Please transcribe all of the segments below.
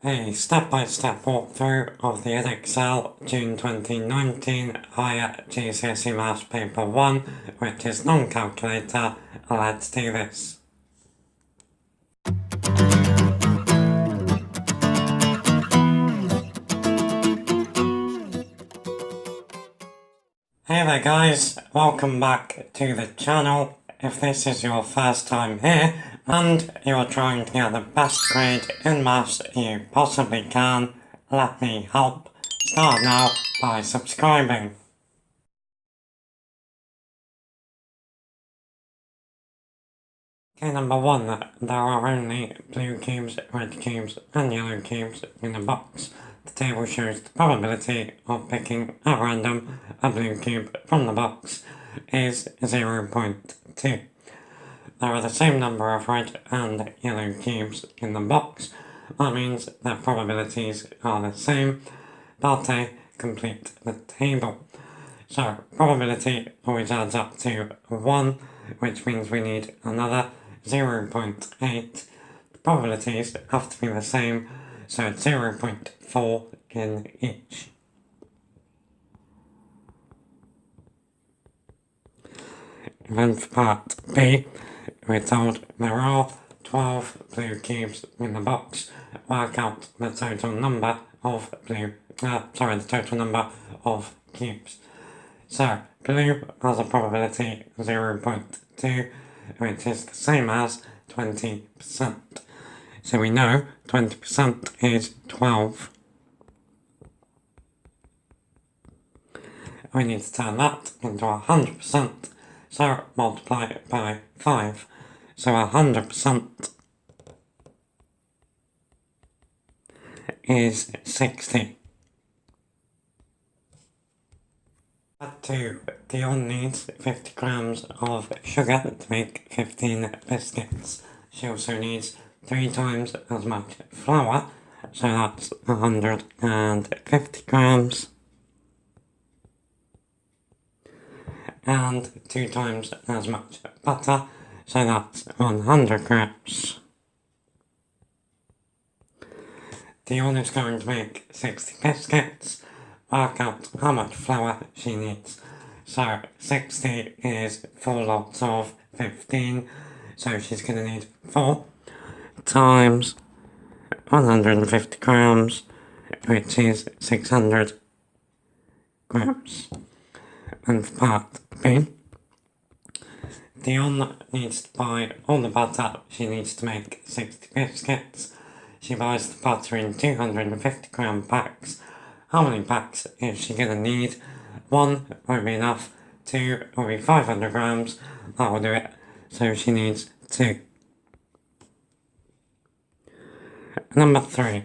A step-by-step walkthrough of the Edexcel June 2019 Higher GCSE Maths Paper 1, which is non-calculator. Let's do this. Hey there guys, welcome back to the channel. If this is your first time here and you're trying to get the best grade in maths you possibly can, let me help. Start now by subscribing. Okay, number 1, there are only blue cubes, red cubes and yellow cubes in the box. The table shows the probability of picking at random a blue cube from the box is 0.2. There are the same number of red and yellow cubes in the box. That means their probabilities are the same, but they complete the table. So, probability always adds up to 1, which means we need another 0.8. The probabilities have to be the same, so it's 0.4 in each. Then for part B, we're told there are 12 blue cubes in the box. Work out the total number of cubes. So, blue has a probability 0.2, which is the same as 20%. So we know 20% is 12. We need to turn that into 100%, so multiply it by 5. So 100% is 60. Part 2. Dion needs 50 grams of sugar to make 15 biscuits. She also needs 3 times as much flour, so that's 150 grams. And 2 times as much butter, so that's 100 grams. Dion is going to make 60 biscuits. Work out how much flour she needs. So 60 is 4 lots of 15, so she's going to need 4 times 150 grams, which is 600 grams. And for part B, Dion needs to buy all the butter she needs to make 60 biscuits. She buys the butter in 250 gram packs. How many packs is she going to need? 1 won't be enough, 2 will be 500 grams, that will do it, so she needs 2. Number 3,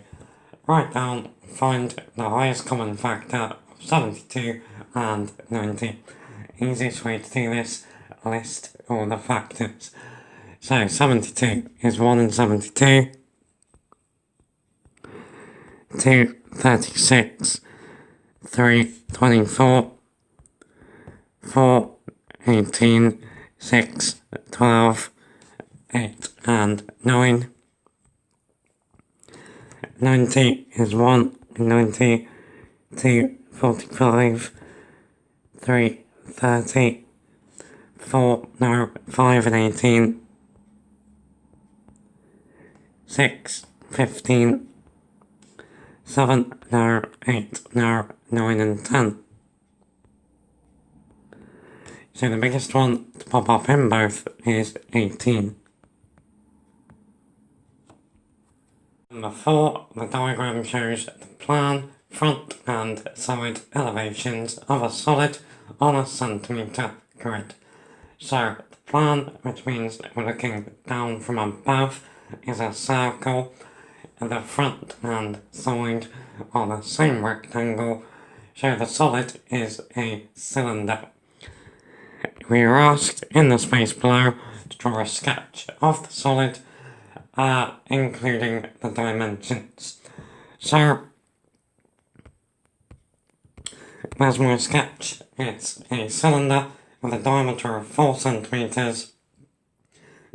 write down, find the highest common factor of 72 and 90. Easiest way to do this, list all the factors. So 72 is 1 in 72, 2, 36, 3, 24, 4, 18, 6, 12, 8 and 9. 90 is 1 in 90, 2, 45, 3, 30, 5 and 18, 6, 15, 7, 8, 9 and 10. So the biggest one to pop up in both is 18. Number 4, the diagram shows the plan, front and side elevations of a solid on a centimetre grid. So the plan, which means that we're looking down from above, is a circle, and the front and side are the same rectangle, so the solid is a cylinder. We are asked in the space below to draw a sketch of the solid, including the dimensions. So, there's my sketch. It's a cylinder with a diameter of 4 centimeters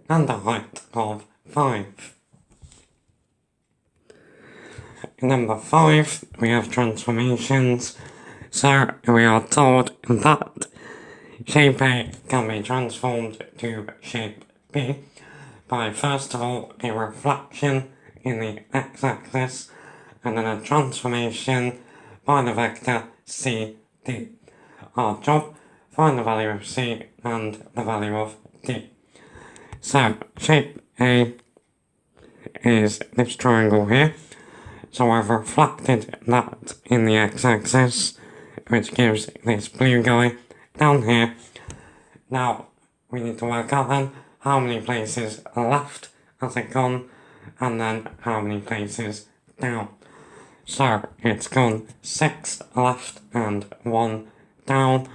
and a height of 5. Number 5, we have transformations. So we are told that shape A can be transformed to shape B by first of all a reflection in the x-axis and then a transformation by the vector C, D. Our job, find the value of C and the value of D. So shape A is this triangle here. So I've reflected that in the x-axis, which gives this blue guy down here. Now we need to work out then how many places left has it gone, and then how many places down. So it's gone 6 left and 1 down.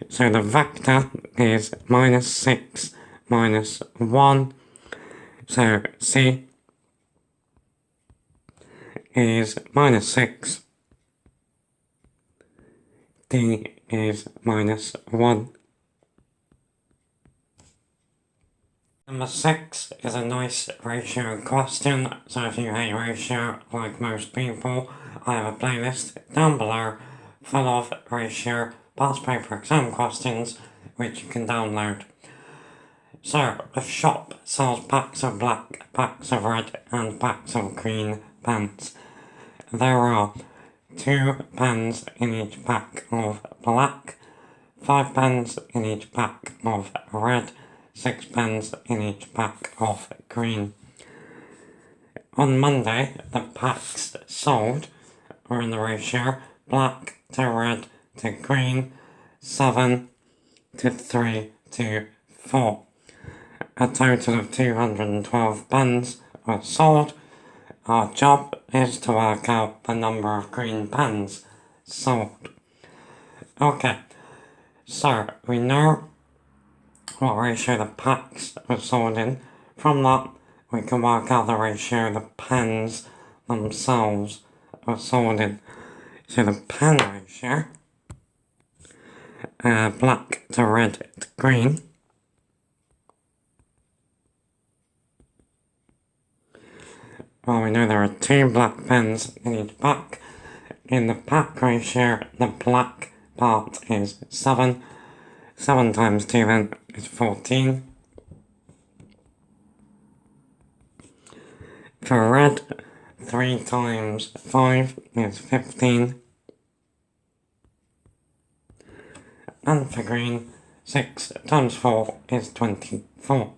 So the vector is -6 -1. So C is -6. D is -1. Number 6 is a nice ratio question, so if you hate ratio like most people, I have a playlist down below full of ratio past paper exam questions which you can download. So, a shop sells packs of black, packs of red and packs of green pens. There are 2 pens in each pack of black, 5 pens in each pack of red, 6 pens in each pack of green. On Monday, the packs sold were in the ratio black to red to green, 7 to 3 to 4. A total of 212 pens were sold. Our job is to work out the number of green pens sold. Okay, so we know what ratio the packs were sold in. From that, we can work out the ratio the pens themselves were sold in. So the pen ratio, black to red to green, well, we know there are 2 black pens in each pack. In the pack ratio, the black part is 7. 7 times 2 then is 14. For red, 3 times 5 is 15. And for green, 6 times 4 is 24.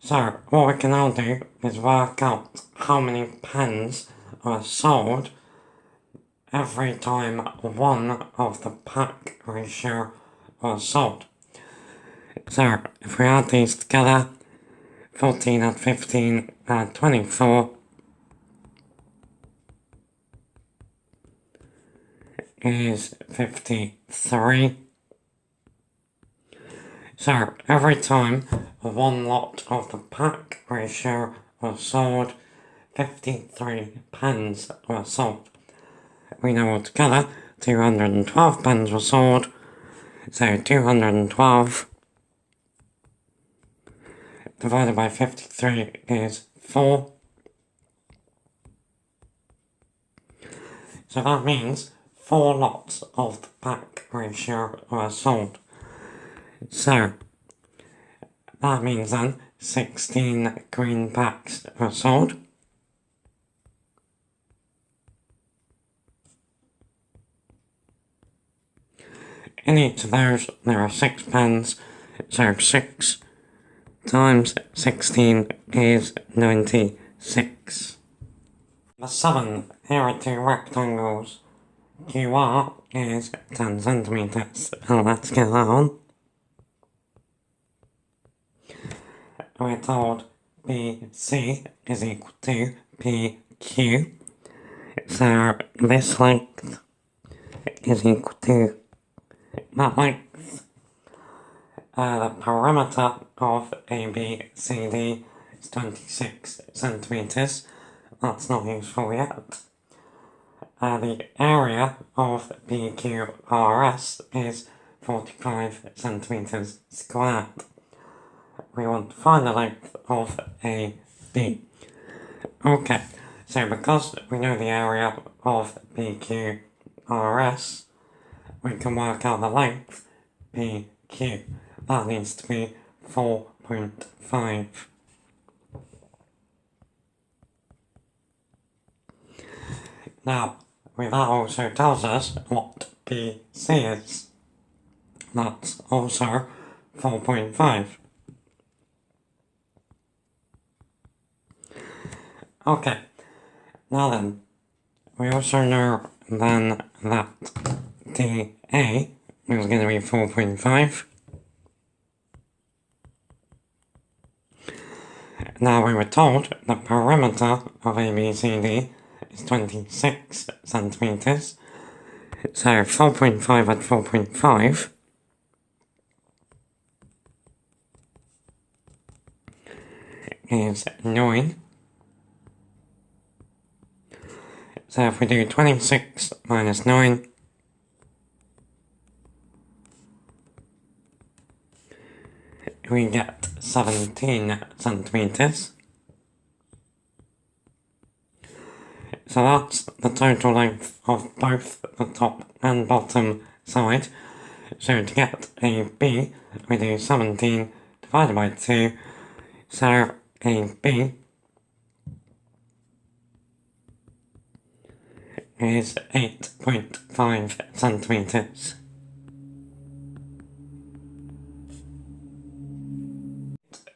So, what we can now do is work out how many pens are sold every time one of the pack ratio was sold. So, if we add these together, 14 add 15 add 24 is 53. So, every time one lot of the pack ratio was sold, 53 pens were sold. We know altogether 212 pens were sold, so 212 divided by 53 is 4. So that means 4 lots of the pack ratio were sold. So, that means then 16 green packs were sold. In each of those, there are 6 pens, so 6 times 16 is 96. Number 7, here are 2 rectangles. QR is 10 centimeters. Let's get that on. We're told BC is equal to PQ. So this length is equal to that length. The perimeter of ABCD is 26 centimeters. That's not useful yet. The area of BQRS is 45 centimeters squared. We want to find the length of AB. Okay, so because we know the area of PQRS, we can work out the length PQ. That needs to be 4.5. Now, that also tells us what BC is. That's also 4.5. Okay, now then, we also know then that DA is going to be 4.5. Now we were told the perimeter of ABCD is 26 centimetres. So 4.5 at 4.5 is 9. So if we do 26 minus 9, we get 17 centimetres. So that's the total length of both the top and bottom side. So to get AB, we do 17 divided by 2. So AB is 8.5 centimetres.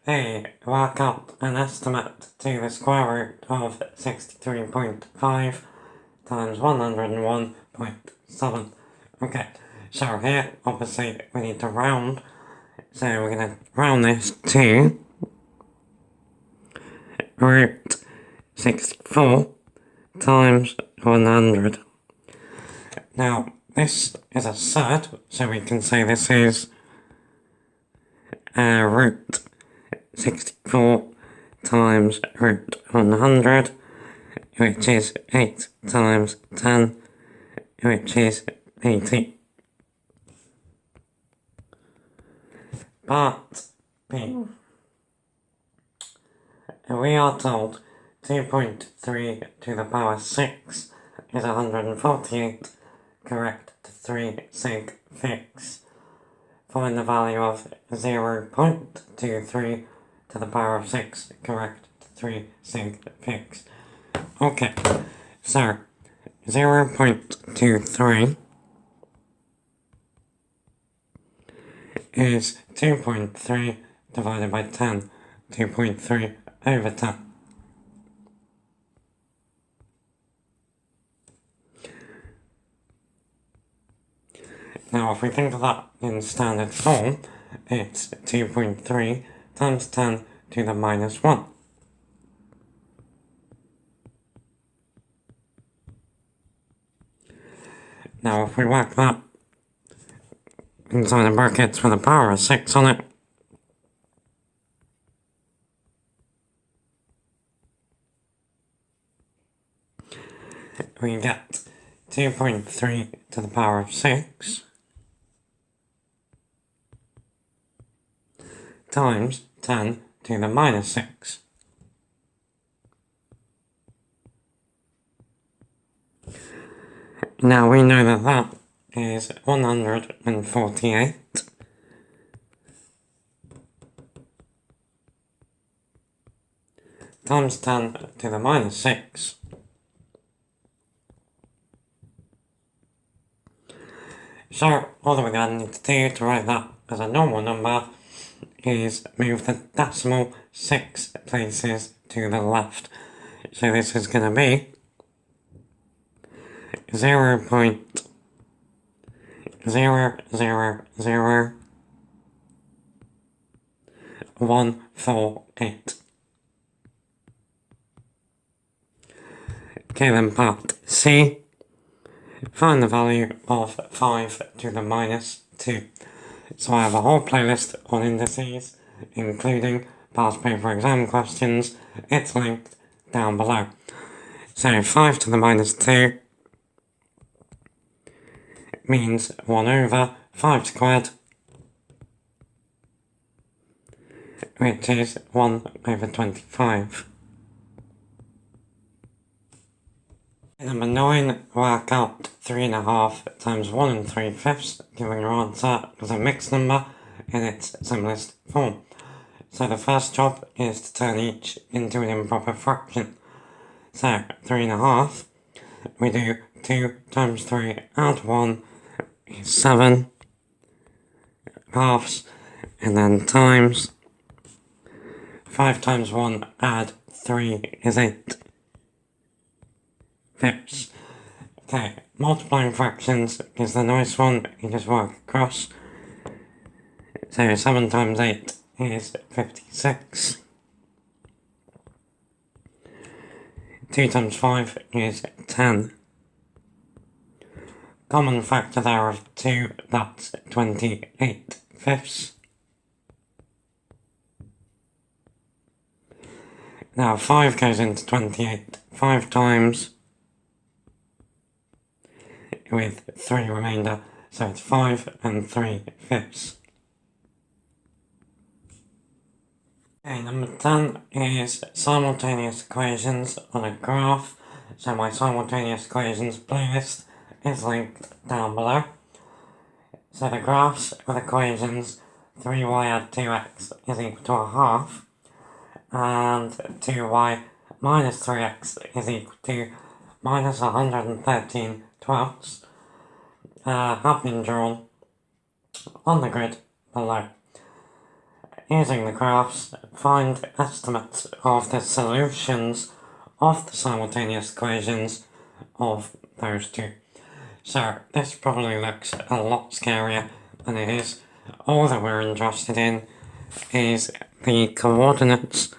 A. Work out an estimate to the square root of 63.5 times 101.7. Okay, so here obviously we need to round, so we're going to round this to root 64 times 100. Now, this is a third, so we can say this is root 64 times root 100, which is 8 times 10, which is 80. Part B. We are told 2.3 to the power 6 is 148, correct to 3 sig fix. Find the value of 0.23 to the power of 6, correct to 3 sig fix. Okay, so 0.23 is 2.3 divided by 10, 2.3 over 10. Now if we think of that in standard form, it's 2.3 times 10 to the minus 1. Now if we work that inside the brackets with a power of 6 on it, we get 2.3 to the power of 6 times 10 to the minus 6. Now we know that that is 148 times 10 to the minus 6. So all that we're going to need to do to write that as a normal number is move the decimal 6 places to the left. So this is going to be 0.000148. Okay, then part C. Find the value of 5 to the minus 2. So I have a whole playlist on indices, including past paper exam questions. It's linked down below. So 5 to the minus 2 means 1 over 5 squared, which is 1 over 25. Number 9, work out 3.5 times 1 3/5, giving your answer as a mixed number in its simplest form. So the first job is to turn each into an improper fraction. So 3.5, we do 2 times 3, add 1 is 7 halves, and then times 5 times 1, add 3 is 8 fifths. Okay, multiplying fractions is the nice one, you just work across. So 7 times 8 is 56. 2 times 5 is 10. Common factor there of 2, that's 28 fifths. Now 5 goes into 28 5 times with 3 remainder, so it's 5 and 3 fifths. Okay, number 10 is simultaneous equations on a graph. So my simultaneous equations playlist is linked down below. So the graphs with equations 3y add 2x is equal to a half, and 2y minus 3x is equal to minus 113 twelfths have been drawn on the grid below. Using the graphs, find estimates of the solutions of the simultaneous equations of those two. So this probably looks a lot scarier than it is. All that we're interested in is the coordinates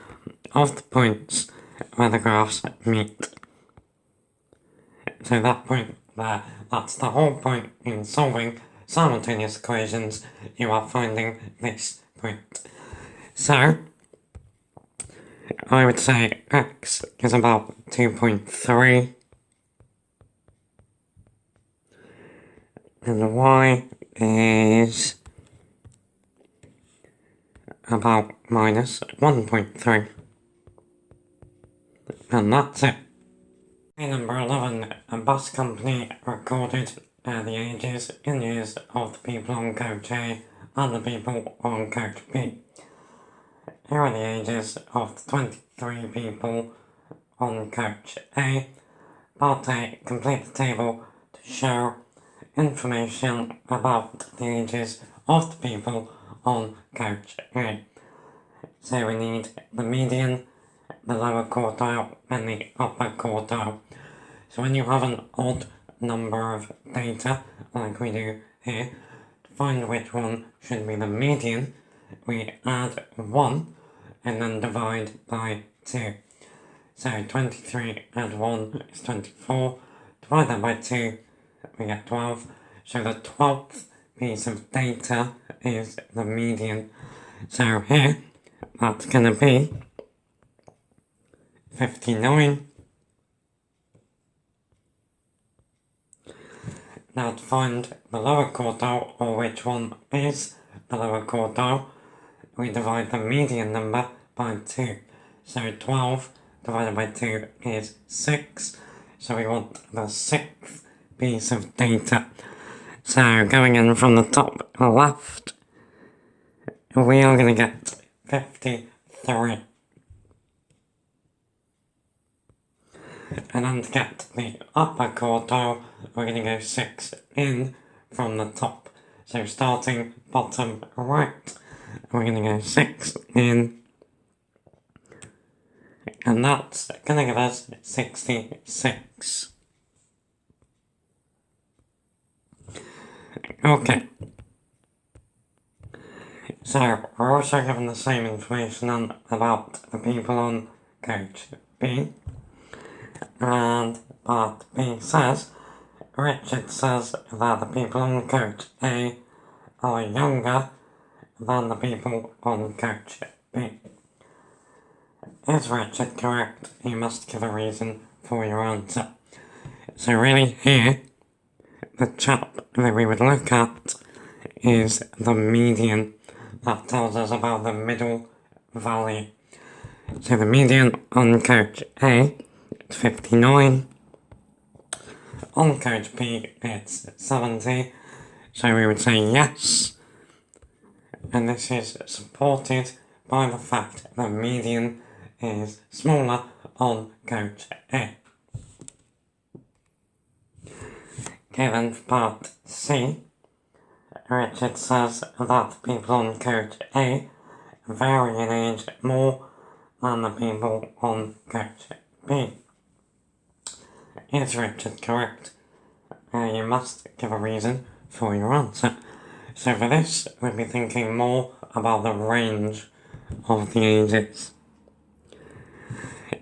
of the points where the graphs meet. So that point there, that's the whole point in solving simultaneous equations. You are finding this point. So, I would say x is about 2.3 and y is about minus 1.3, and that's it. Number 11, a bus company recorded the ages in years of the people on coach A and the people on coach B. Here are the ages of the 23 people on coach A. Part A, complete the table to show information about the ages of the people on coach A. So we need the median, the lower quartile and the upper quartile. So when you have an odd number of data, like we do here, to find which one should be the median, we add 1 and then divide by 2. So 23 add 1 is 24, divide that by 2, we get 12. So the 12th piece of data is the median. So here, that's going to be 59. Now to find the lower quartile, or which one is the lower quartile, we divide the median number by 2. So 12 divided by 2 is 6. So we want the 6th piece of data. So going in from the top left, we are going to get 53. And then to get the upper quartile, we're going to go 6 in from the top. So starting bottom right, we're going to go 6 in. And that's going to give us 66. Okay. So we're also given the same information about the people on coach B. And part B says, Richard says that the people on coach A are younger than the people on coach B. Is Richard correct? You must give a reason for your answer. So really here, the chap that we would look at is the median. That tells us about the middle value. So the median on coach A is 59. on coach P it's 70, so we would say yes. And this is supported by the fact that median is smaller on coach A. Okay, then for part C, Richard says that people on coach A vary in age more than the people on coach B. Is Richard correct? You must give a reason for your answer. So for this, we'd be thinking more about the range of the ages.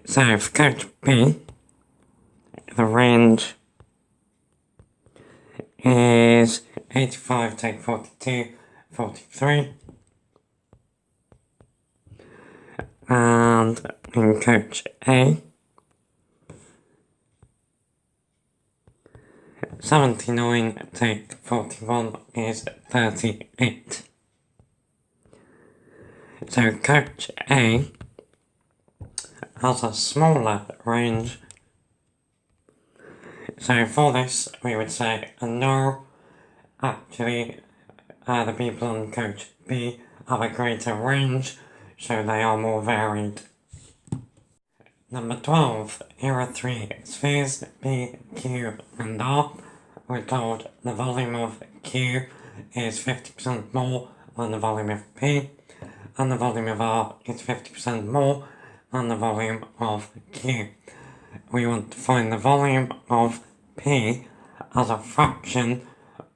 So for coach B, the range is 85 to 42, 43. And in coach A, 79 take 41 is 38. So coach A has a smaller range. So for this, we would say no. Actually, the people on coach B have a greater range, so they are more varied. Number 12, here are three spheres, P, Q and R. We're told the volume of Q is 50% more than the volume of P, and the volume of R is 50% more than the volume of Q. We want to find the volume of P as a fraction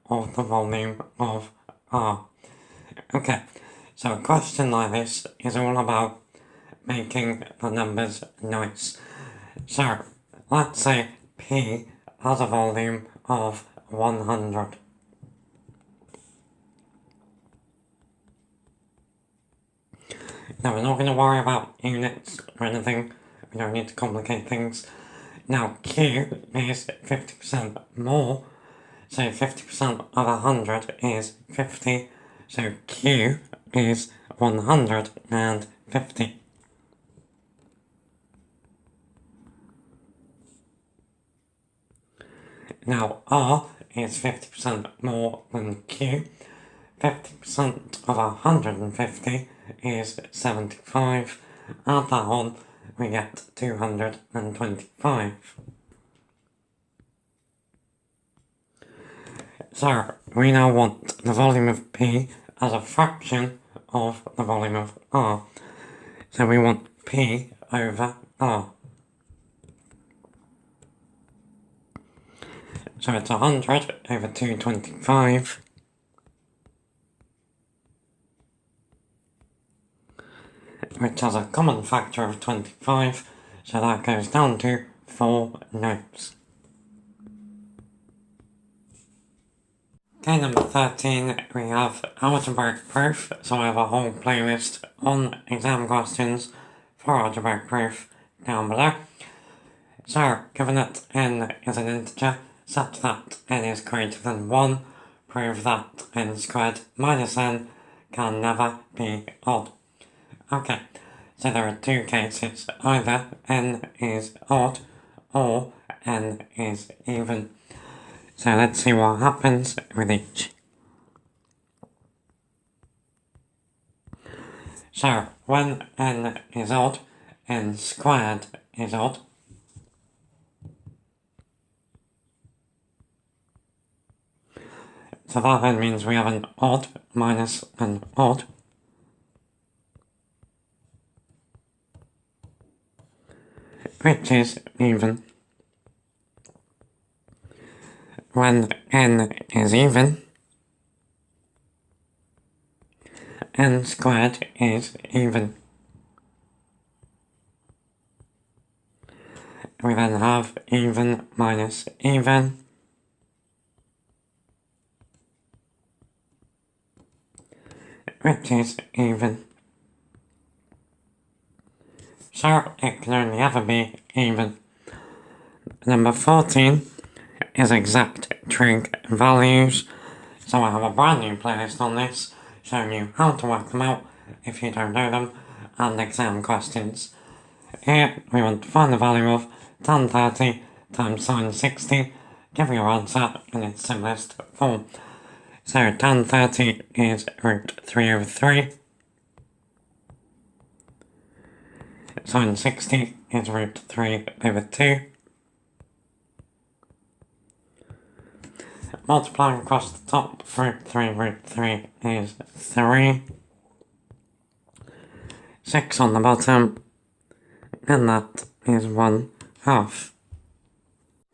of the volume of R. Okay, so a question like this is all about making the numbers nice. So, let's say P has a volume of 100. Now, we're not going to worry about units or anything. We don't need to complicate things. Now, Q is 50% more. So 50% of 100 is 50. So Q is 150. Now R is 50% more than Q. 50% of 150 is 75. Add that on, we get 225. So, we now want the volume of P as a fraction of the volume of R. So we want P over R. So it's 100 over 225. Which has a common factor of 25, so that goes down to 4 notes. Okay, number 13, we have algebraic proof, so I have a whole playlist on exam questions for algebraic proof down below. So, given that n is an integer such that n is greater than 1, prove that n squared minus n can never be odd. Okay, so there are two cases, either n is odd or n is even. So let's see what happens with each. So when n is odd, n squared is odd. So that then means we have an odd minus an odd. Which is even. When n is even, n squared is even. We then have even minus even. Which is even. So it can only ever be even. Number 14 is exact trig values. So I have a brand new playlist on this, showing you how to work them out if you don't know them, and exam questions. Here we want to find the value of tan 30 times sin 60, give your answer in its simplest form. So tan 30 is root 3 over 3. Sin 60 is root 3 over 2. Multiplying across the top, root 3 is 3. 6 on the bottom, and that is 1/2.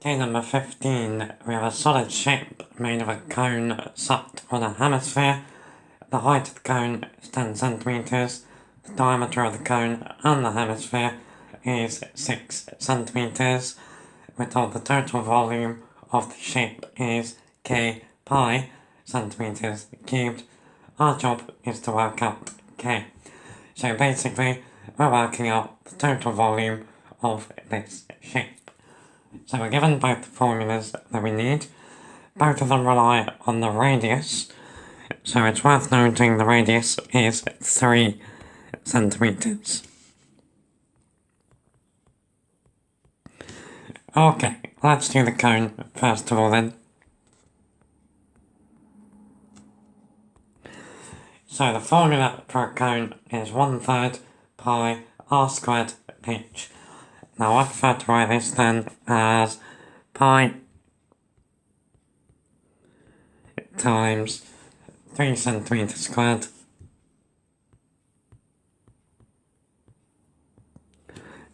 Okay, number 15, we have a solid shape made of a cone sat on a hemisphere. The height of the cone is 10 centimeters. The diameter of the cone and the hemisphere is 6 centimeters. We're told the total volume of the shape is k pi centimeters cubed. Our job is to work out k. So basically, we're working out the total volume of this shape. So we're given both the formulas that we need. Both of them rely on the radius. So it's worth noting the radius is 3 centimeters. Okay, let's do the cone first of all then. So the formula for a cone is 1/3 pi r squared h. Now I prefer to write this then as pi times 3 centimeters squared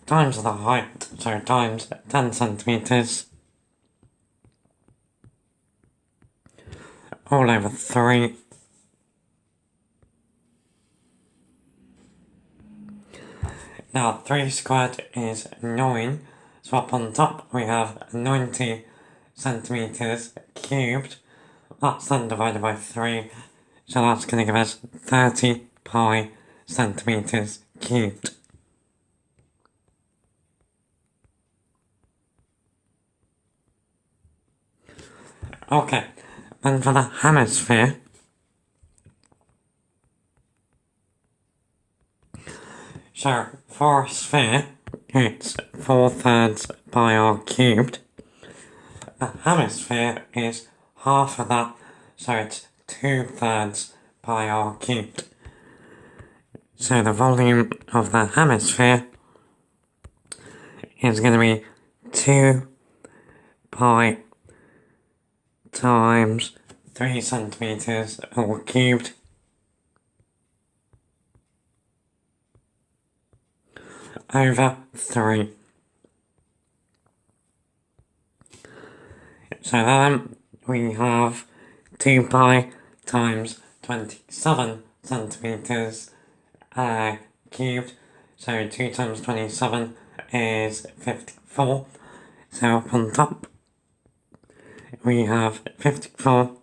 times the height, so times 10 centimeters all over 3. Now 3 squared is 9, so up on top we have 90 centimeters cubed. That's then divided by 3, so that's going to give us 30 pi centimeters cubed. Okay, and for the hemisphere, so for a sphere, it's 4/3 pi r cubed. The hemisphere is half of that, so it's 2/3 pi r cubed. So the volume of the hemisphere is going to be 2 pi times 3 centimeters all cubed over 3. So then we have 2 pi times 27 centimeters cubed. So 2 times 27 is 54. So up on top we have 54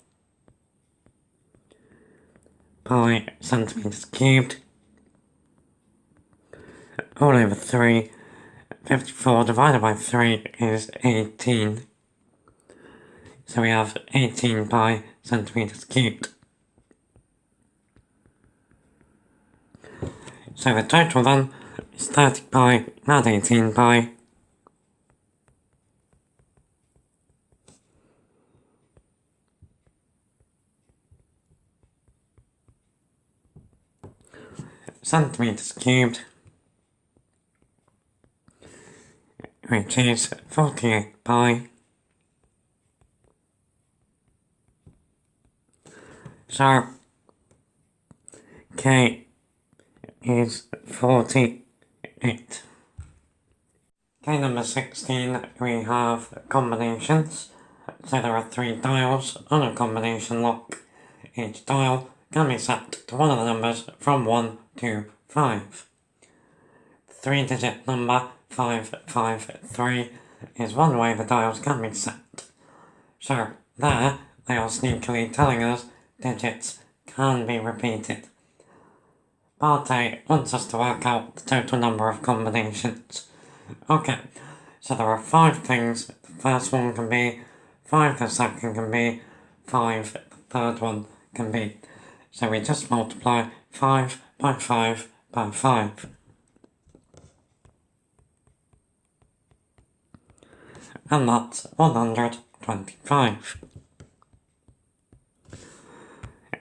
pi centimeters cubed all over 3. 54 divided by 3 is 18. So we have 18 pi centimeters cubed. So the total then is 30 pi add 18 pi. Centimeters cubed, which is 48 pi. So k is 48. Okay, number 16, we have combinations. So there are 3 dials on a combination lock. Each dial can be set to one of the numbers from 1 to 5. The 3-digit number 553 is one way the dials can be set. So there, they are sneakily telling us digits can be repeated. Part A wants us to work out the total number of combinations. Okay, so there are 5 things. The first one can be 5, the second can be 5, the third one can be. So we just multiply 5 by 5 by 5. And that's 128. 25.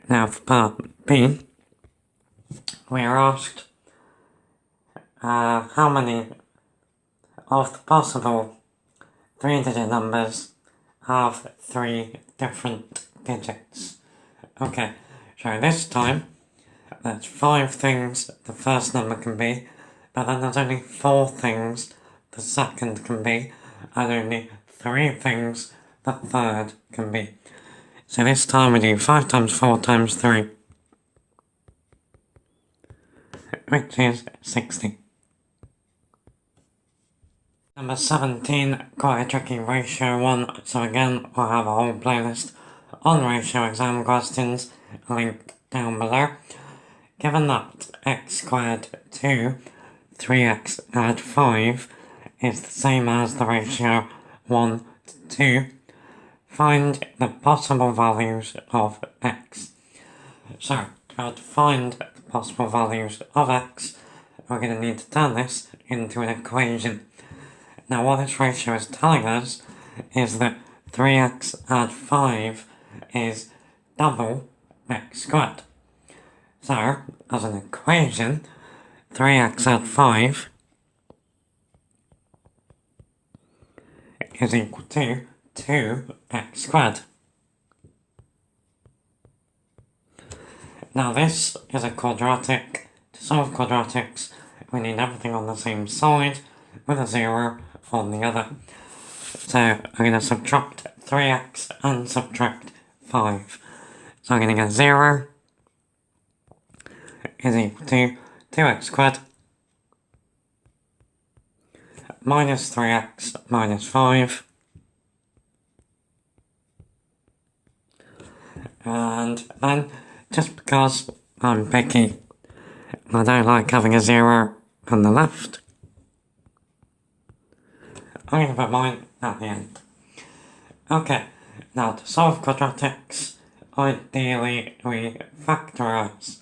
Now for part B, we are asked how many of the possible 3-digit numbers have 3 different digits. Okay, so this time, there's 5 things the first number can be, but then there's only 4 things the second can be, and only 3 things the third can be. So this time we do 5 times 4 times 3, which is 60. Number 17, quite a tricky ratio one, so again we'll have a whole playlist on ratio exam questions linked down below. Given that x squared to 3x add 5 is the same as the ratio 1 to 2, find the possible values of x. So, to find the possible values of x, we're going to need to turn this into an equation. Now what this ratio is telling us is that 3x add 5 is double x squared. So, as an equation, 3x add 5 is equal to 2x squared. Now this is a quadratic. To solve quadratics, we need everything on the same side with a 0 on the other. So I'm going to subtract 3x and subtract 5. So I'm going to get 0 is equal to 2x squared minus 3x minus 5. And then, just because I'm picky, I don't like having a 0 on the left, I'm going to put mine at the end. Okay, now to solve quadratics, ideally we factorise.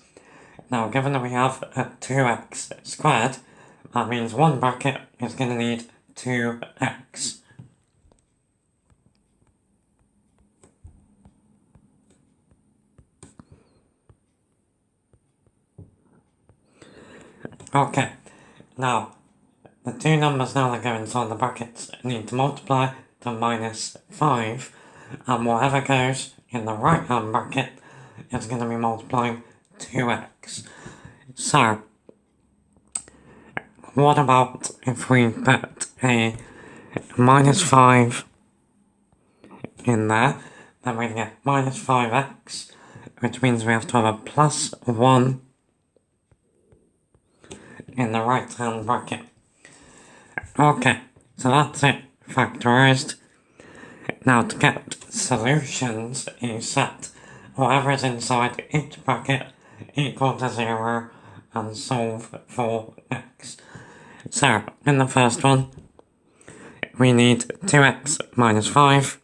Now given that we have a 2x squared, that means one bracket is going to need 2x. Okay, now the two numbers now that go inside the brackets need to multiply to minus 5, and whatever goes in the right hand bracket is going to be multiplying 2x. So, what about if we put a minus 5 in there, then we get minus 5x, which means we have to have a plus 1 in the right hand bracket. Okay, so that's it factorised. Now to get solutions, you set whatever is inside each bracket equal to 0 and solve for x. So, in the first one, we need 2x minus 5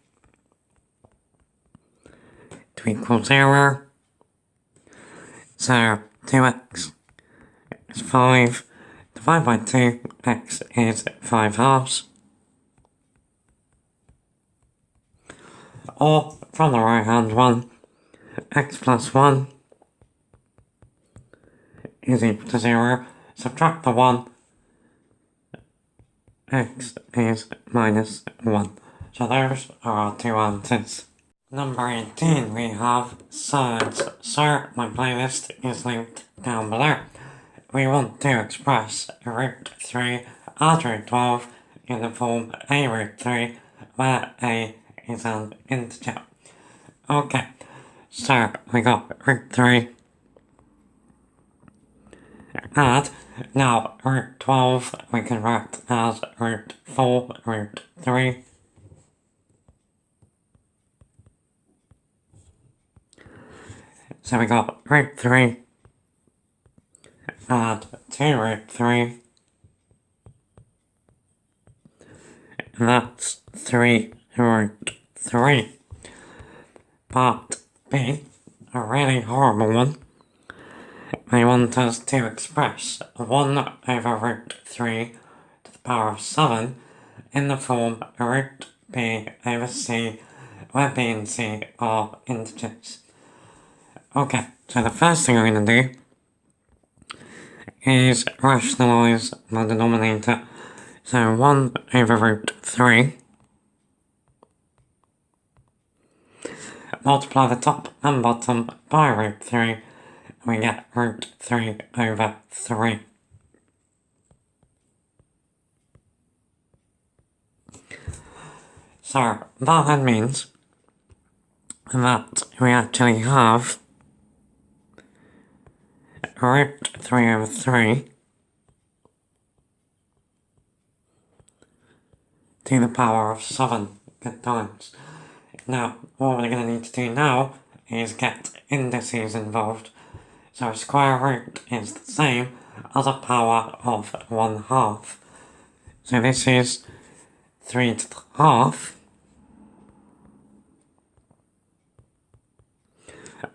to equal 0. So, 2x is 5. Divided by 2, x is 5 halves. Or, from the right hand one, x plus 1 is equal to 0. Subtract the 1, x is minus 1. So those are our two answers. Number 18, we have surds. So my playlist is linked down below. We want to express root 3 as root 12 in the form a root 3, where a is an integer. Okay, so we got root 3. Add, now root 12 we can write as root 4 root 3. So we got root 3. Add 2 root 3, and that's 3 root 3. Part B, a really horrible one. They want us to express 1 over root 3 to the power of 7 in the form root b over c where B and C are integers. Okay, so the first thing I'm going to do is rationalise the denominator. So 1 over root 3. Multiply the top and bottom by root 3. We get root 3 over 3. So that then means that we actually have root 3 over 3 to the power of 7 good times. Now, what we're going to need to do now is get indices involved. So square root is the same as a power of 1/2. So this is 3 to the half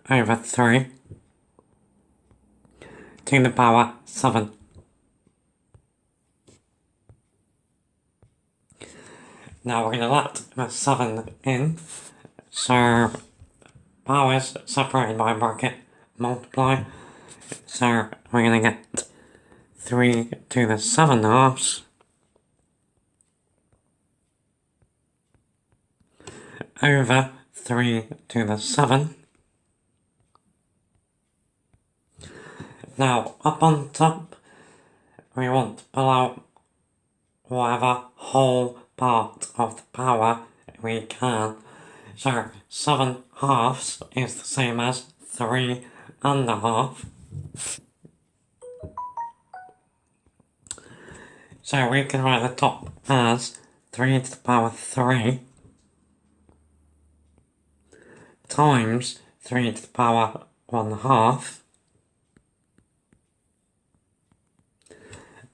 over 3 to the power 7. Now we're going to let the 7 in, so powers separated by a bracket multiply, so we're going to get 3 to the 7 halves over 3 to the 7. Now up on top we want to pull out whatever whole part of the power we can. So 7 halves is the same as 3 and a half. So we can write the top as 3 to the power 3 times 3 to the power 1/2.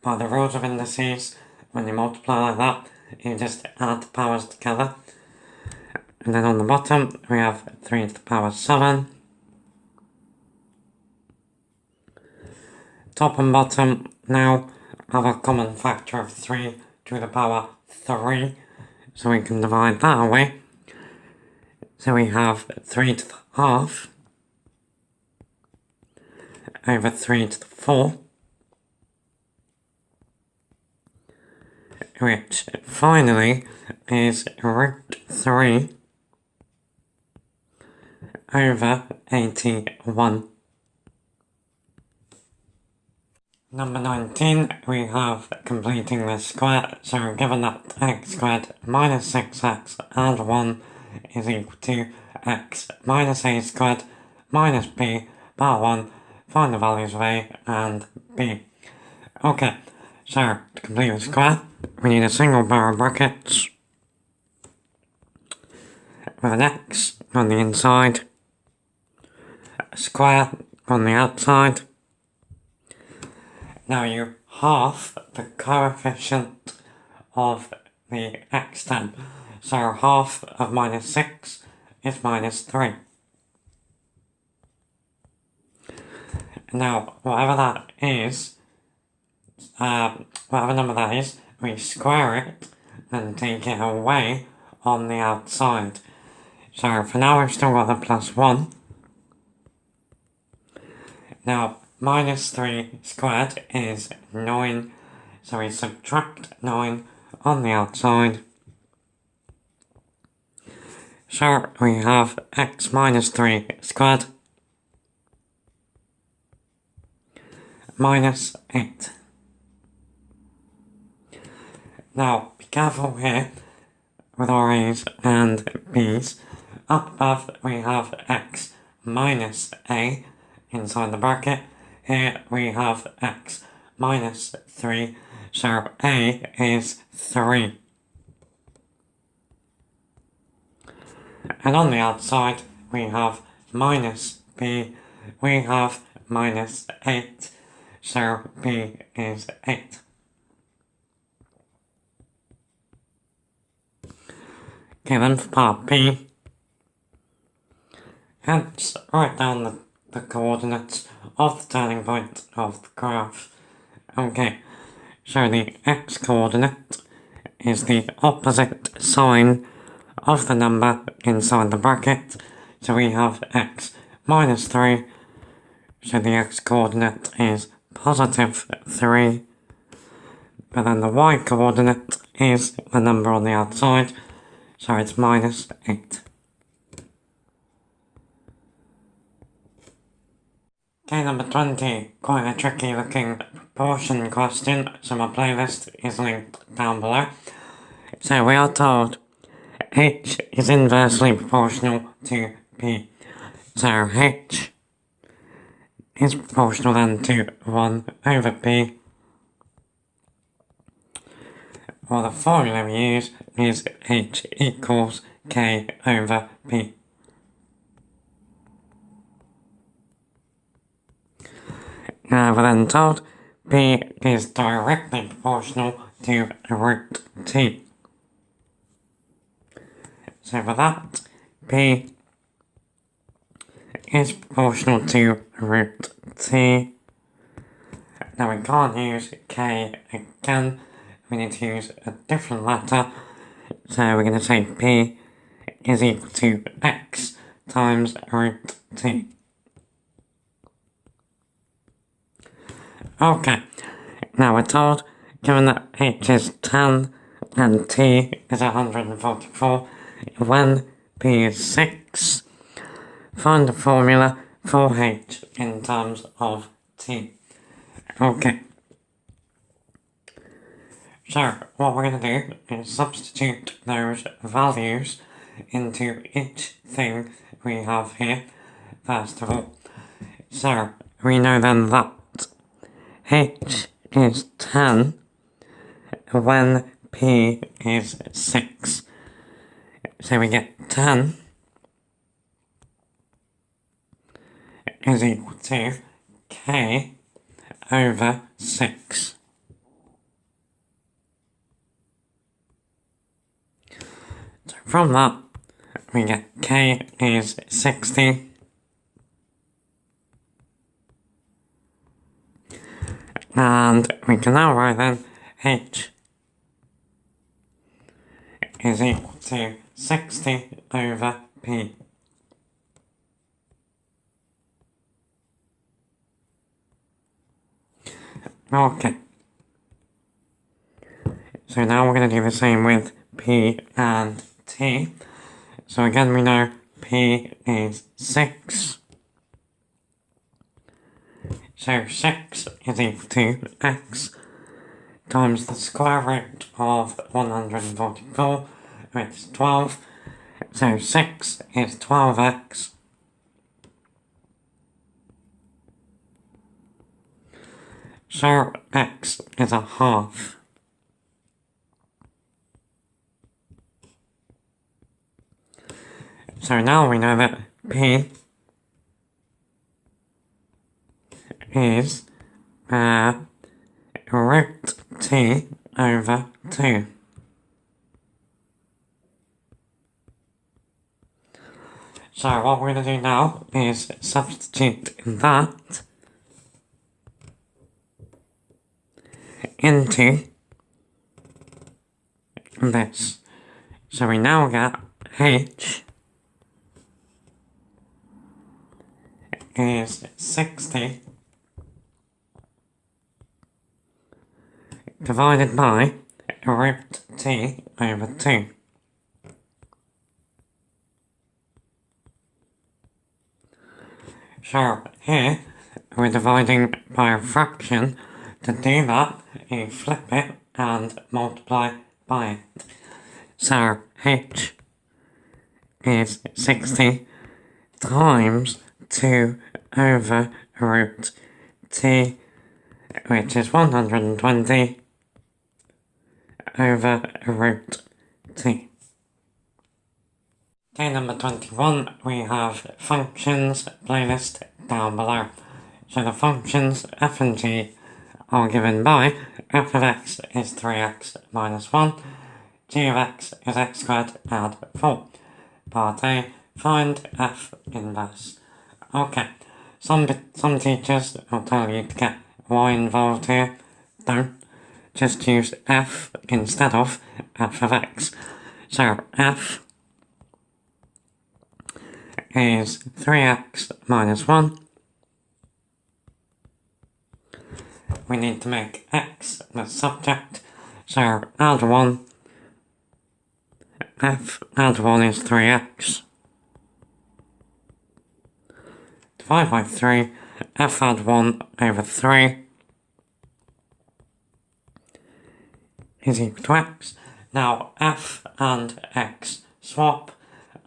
By the rules of indices, when you multiply like that, you just add the powers together. And then on the bottom, we have 3 to the power 7. Top and bottom now have a common factor of 3 to the power 3. So we can divide that away. So we have 3 to the half over 3 to the 4. Which finally is root 3 over 81. Number 19, we have completing the square, so given that x squared minus 6x and 1 is equal to x minus a squared minus b bar 1, find the values of a and b. Okay, so to complete the square, we need a single pair of brackets with an x on the inside, a square on the outside. Now you half the coefficient of the x term, so half of minus 6 is minus 3. Now whatever that is, whatever number that is, we square it and take it away on the outside. So for now we've still got the plus 1. Now minus 3 squared is 9, so we subtract 9 on the outside. So we have x minus 3 squared minus 8. Now, be careful here with our a's and b's. Up above we have x minus a inside the bracket. Here we have x minus 3, so a is 3. And on the outside we have minus b, we have minus 8, so b is 8. Okay, then for part B, hence write down the coordinates of the turning point of the graph. Okay, so the x coordinate is the opposite sign of the number inside the bracket. So we have x minus 3, so the x coordinate is positive 3, but then the y coordinate is the number on the outside, so it's minus 8. Okay, number 20, quite a tricky looking proportion question, so my playlist is linked down below. So we are told h is inversely proportional to p. So h is proportional then to 1 over p. Well, the formula we use is h equals k over p. Now we're then told p is directly proportional to root t. So for that, p is proportional to root t. Now we can't use k again, we need to use a different letter. So we're going to say p is equal to x times root t. Okay, now we're told, given that h is 10 and t is 144, when p is 6, find the formula for h in terms of t. Okay. So, what we're going to do is substitute those values into each thing we have here, first of all. So, we know then that h is 10 when p is 6. So we get 10 is equal to k over 6. So from that, we get k is 60. And we can now write then h is equal to 60 over p. Okay. So now we're going to do the same with p and t. So again we know p is 6. So 6 is equal to x times the square root of 144, which is 12. So 6 is 12x. So x is a half. So now we know that p is root t over 2. So what we're going to do now is substitute that into this. So we now get h is 60 divided by root t over 2. So here we're dividing by a fraction. To do that, you flip it and multiply by it. So h is 60 times 2 over root t, which is 120 over root t. Okay, number 21, we have functions playlist down below. So the functions f and g are given by f of x is 3x minus 1, g of x is x squared add 4. Part A, find f inverse. Okay, some teachers will tell you to get y involved here. Don't. Just use f instead of f of x. So f is 3x minus 1. We need to make x the subject, so add 1. F add 1 is 3x. Divide by 3, f add 1 over 3 is equal to x. Now f and x swap,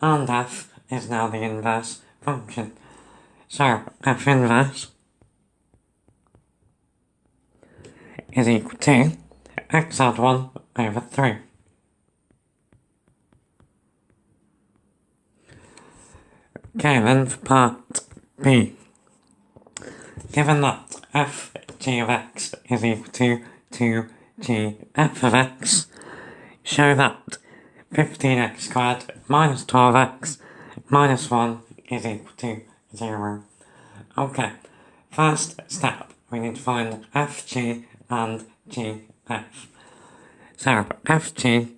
and f is now the inverse function. So f inverse is equal to x add 1 over 3. Okay, then for part B. Given that f g of x is equal to 2g f of x, show that 15x squared minus 12x minus 1 is equal to 0. Okay, first step, we need to find fg and gf. So fg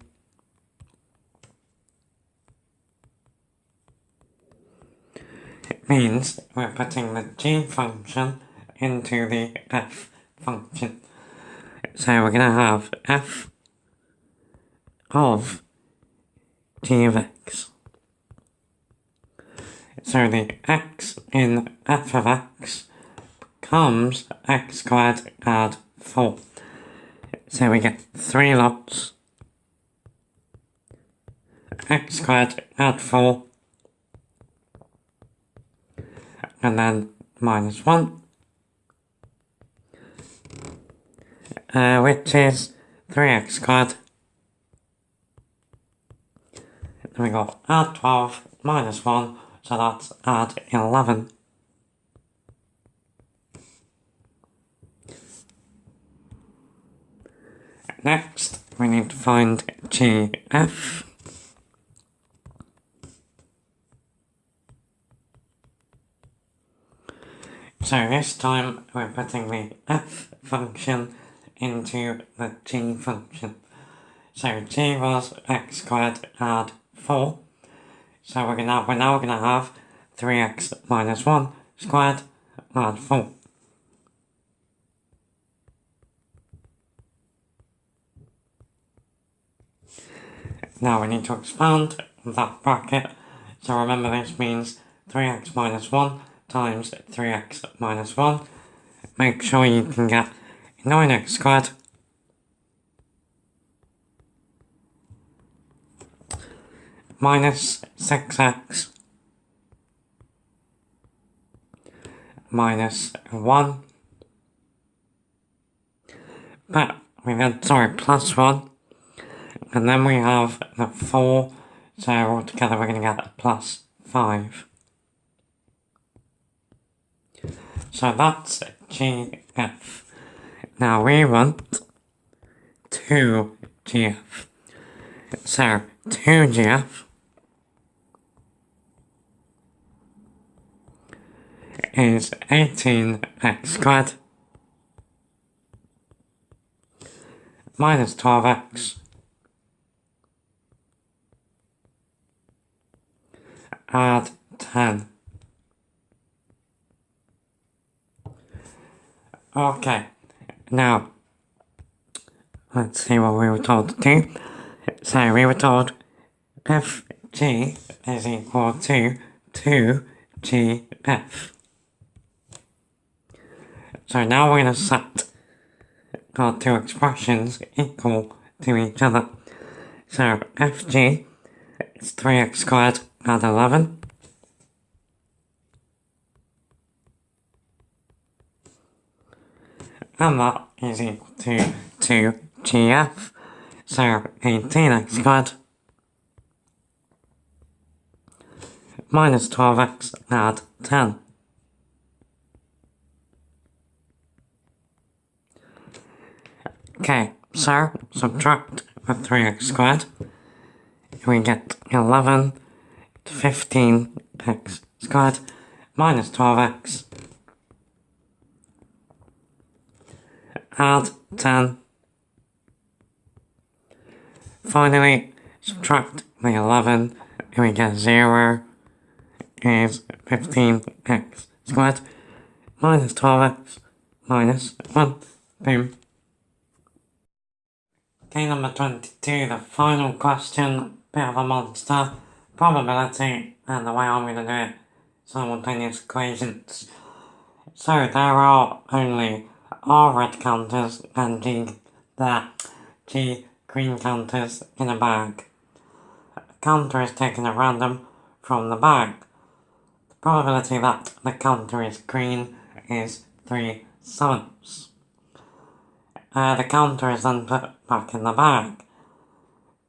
means we're putting the g function into the f function. So we're going to have f of g of x. So the x in f of x becomes x squared add 4. So we get 3 lots x squared add 4 and then minus 1, which is 3x squared. Then we got add 12 minus 1, so that's add 11. Next, we need to find gf. So this time we're putting the f function into the g function. So g was x squared add 4. So we're now going to have 3x minus 1 squared add 4. Now we need to expand that bracket. So remember, this means 3x minus 1 times 3x minus 1. Make sure you can get 9x squared minus 6x minus 1. But we had, plus 1. And then we have the 4, so altogether we're going to get plus 5. So that's GF. Now we want 2GF. So 2GF is 18x squared minus 12x add 10. Okay, now let's see what we were told to do. So we were told fg is equal to 2gf. So now we're going to set our two expressions equal to each other. So fg is 3x squared add 11. And that is equal to 2gf. So 18x squared minus 12x add 10. Okay, so subtract the 3x squared. We get 11 to 15x squared minus 12x add 10. Finally, subtract the 11 and we get 0 is 15x squared minus 12x minus 1. Boom. Okay, number 22, the final question, bit of a monster, probability, and the way I'm going to do it, simultaneous equations. So there are only R red counters and G green counters in a bag. A counter is taken at random from the bag. The probability that the counter is green is 3/7. The counter is then put back in the bag.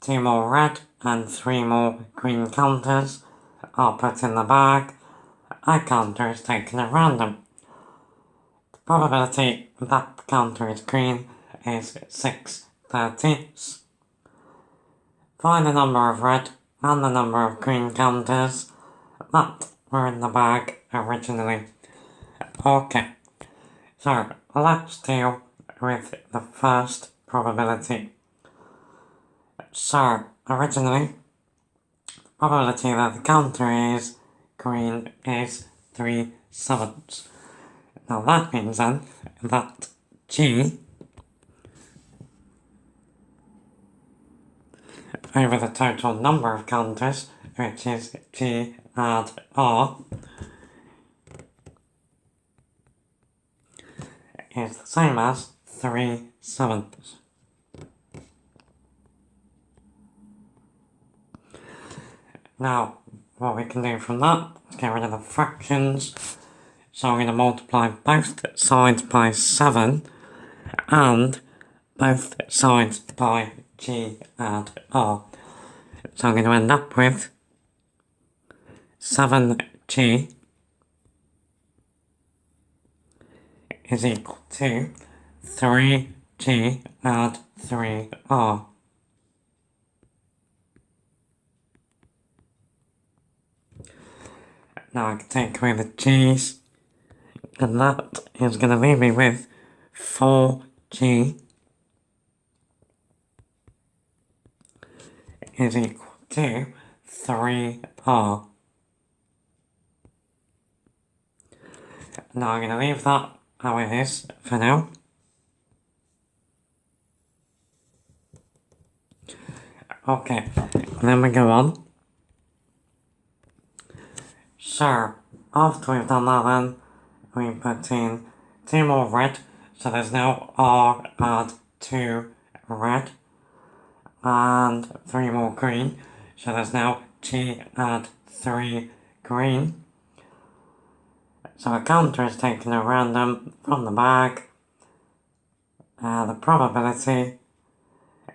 2 more red and 3 more green counters are put in the bag. A counter is taken at random. The probability that the counter is green is 6/13. Find the number of red and the number of green counters that were in the bag originally. Okay, so let's deal with the first probability. So, originally, the probability that the counter is green is 3/7. Now that means then that G over the total number of counters, which is G add R, is the same as 3/7. Now, what we can do from that is get rid of the fractions. So I'm going to multiply both sides by 7 and both sides by G add R. So I'm going to end up with 7G is equal to 3G add 3R. Now I can take away the G's, and that is going to leave me with 4G is equal to 3R. Now I'm going to leave that how it is for now. Okay, then we go on. So, after we've done that then, we put in 2 more red, so there's now R add 2 red, and 3 more green, so there's now G add 3 green. So a counter is taken at random from the bag. The probability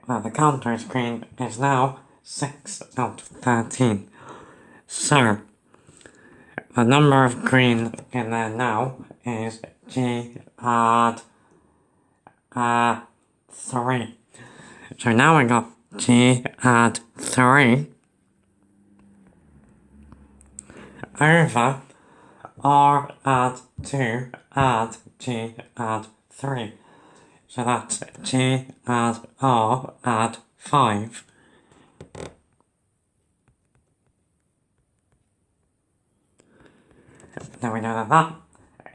that the counter is green is now 6/13. So, the number of green in there now is G add 3. So now we got G add 3 over R add 2 add G add 3. So that's G add R add 5. Now we know that that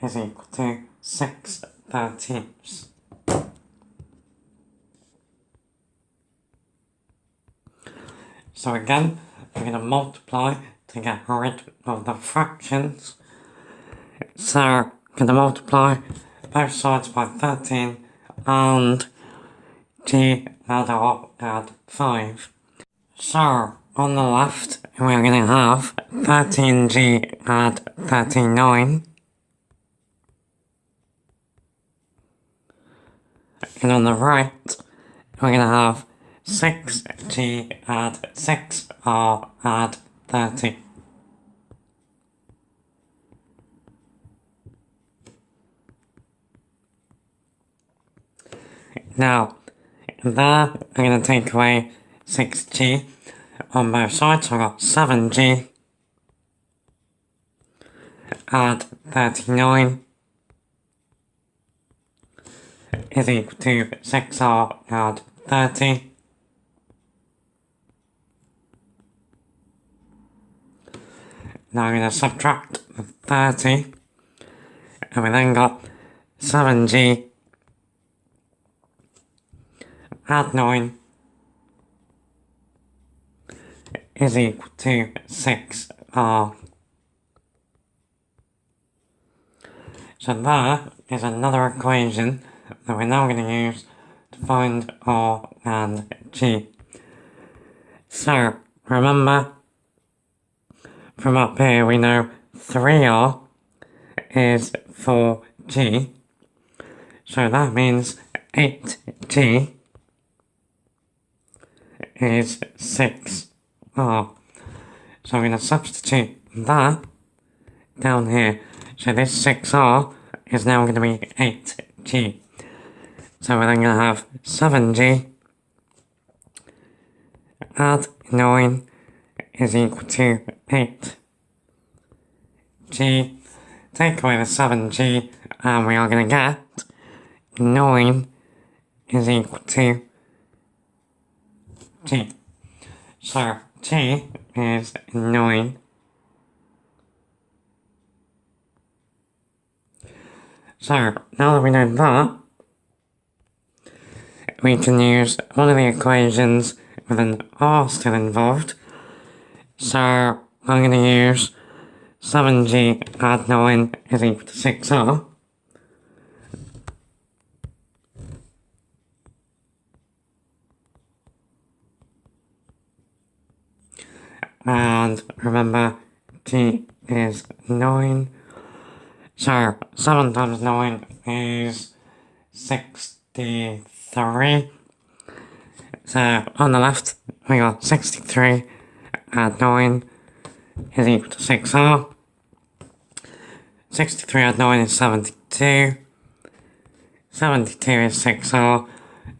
is equal to 6/13. So again, we're going to multiply to get rid of the fractions. So I'm going to multiply both sides by 13 and G add R add 5. So on the left, we're going to have 13G add 39. And on the right, we're going to have 6G add 6R add 30. Now, there I'm going to take away 6G on both sides, so I've got 7G add 39 is equal to 6R add 30. Now I'm going to subtract the 30. And we then got 7g add 9 is equal to 6r. So that is another equation that we're now going to use to find r and g. So remember, from up here we know 3r is 4g. So that means 8g is 6r. So I'm going to substitute that down here. So this 6r is now going to be 8g. So we're then going to have 7g add 9 is equal to 8g. Take away the 7g and we are going to get 9 is equal to g. So g is 9. So now that we know that, we can use one of the equations with an r still involved. So I'm going to use 7g add 9 is equal to 6r. And remember, g is 9. So 7 times 9 is 63. So on the left, we got 63 add 9 is equal to 6r. 63 add 9 is 72. 72 is 6r.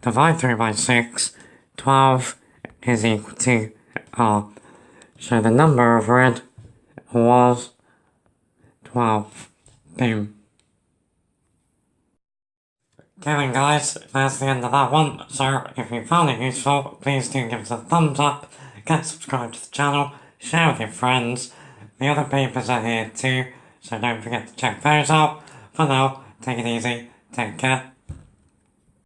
Divide through by 6. 12 is equal to r. So the number of red was 12. Boom. Okay then guys, that's the end of that one. So if you found it useful, please do give us a thumbs up, get subscribed to the channel, share with your friends. The other papers are here too, so don't forget to check those out. For now, take it easy, take care.